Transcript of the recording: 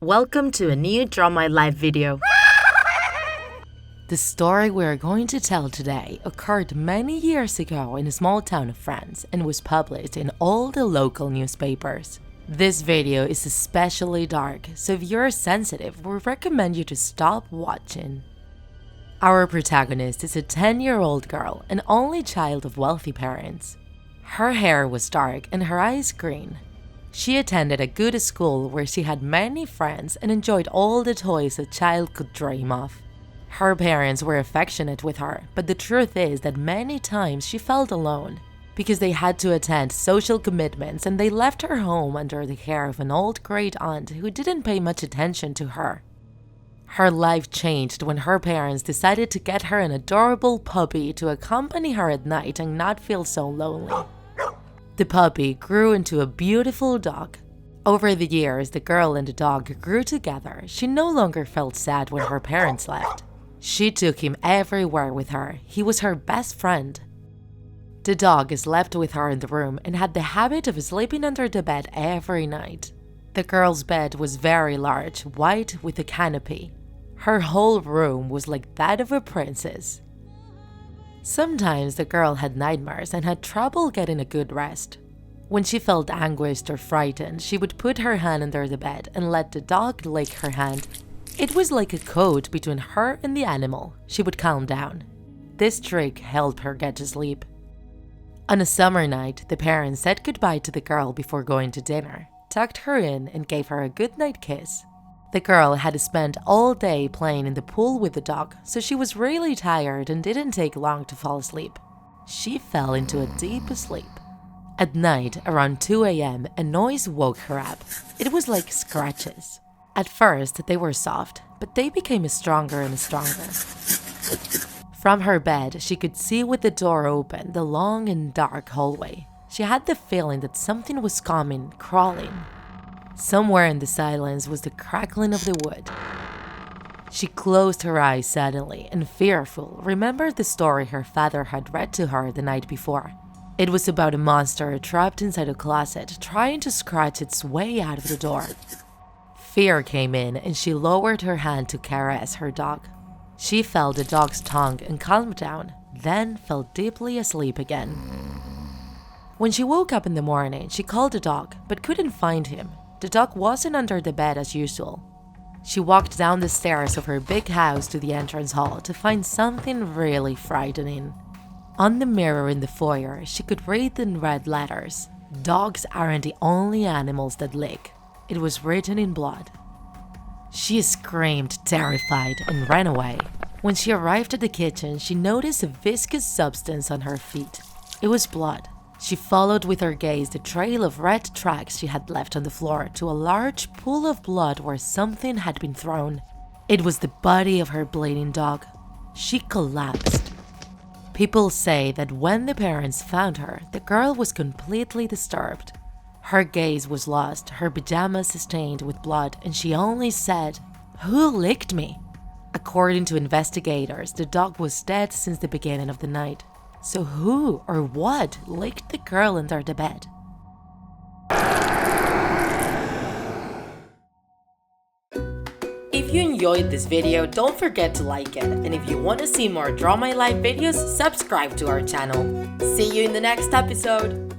Welcome to a new Draw My Life video. The story we are going to tell today occurred many years ago in a small town of France and was published in all the local newspapers. This video is especially dark, so if you're sensitive, we recommend you to stop watching. Our protagonist is a 10-year-old girl, an only child of wealthy parents. Her hair was dark and her eyes green. She attended a good school where she had many friends and enjoyed all the toys a child could dream of. Her parents were affectionate with her, but the truth is that many times she felt alone because they had to attend social commitments and they left her home under the care of an old great aunt who didn't pay much attention to her. Her life changed when her parents decided to get her an adorable puppy to accompany her at night and not feel so lonely. The puppy grew into a beautiful dog. Over the years, the girl and the dog grew together. She no longer felt sad when her parents left. She took him everywhere with her. He was her best friend. The dog slept with her in the room and had the habit of sleeping under the bed every night. The girl's bed was very large, white with a canopy. Her whole room was like that of a princess. Sometimes the girl had nightmares and had trouble getting a good rest. When she felt anguished or frightened, she would put her hand under the bed and let the dog lick her hand. It was like a code between her and the animal. She would calm down. This trick helped her get to sleep. On a summer night, the parents said goodbye to the girl before going to dinner, tucked her in and gave her a goodnight kiss. The girl had spent all day playing in the pool with the dog, so she was really tired and didn't take long to fall asleep. She fell into a deep sleep. At night, around 2 a.m., a noise woke her up. It was like scratches. At first, they were soft, but they became stronger and stronger. From her bed, she could see with the door open the long and dark hallway. She had the feeling that something was coming, crawling. Somewhere in the silence was the crackling of the wood. She closed her eyes suddenly and, fearful, remembered the story her father had read to her the night before. It was about a monster trapped inside a closet, trying to scratch its way out of the door. Fear came in and she lowered her hand to caress her dog. She felt the dog's tongue and calmed down, then fell deeply asleep again. When she woke up in the morning, she called the dog, but couldn't find him. The dog wasn't under the bed as usual. She walked down the stairs of her big house to the entrance hall to find something really frightening. On the mirror in the foyer, she could read in red letters, "Dogs aren't the only animals that lick." It was written in blood. She screamed, terrified, and ran away. When she arrived at the kitchen, she noticed a viscous substance on her feet. It was blood. She followed with her gaze the trail of red tracks she had left on the floor to a large pool of blood where something had been thrown. It was the body of her bleeding dog. She collapsed. People say that when the parents found her, the girl was completely disturbed. Her gaze was lost, her pajamas stained with blood, and she only said, "Who licked me?" According to investigators, the dog was dead since the beginning of the night. So who or what licked the girl under the bed? If you enjoyed this video, don't forget to like it. And if you want to see more Draw My Life videos, subscribe to our channel. See you in the next episode.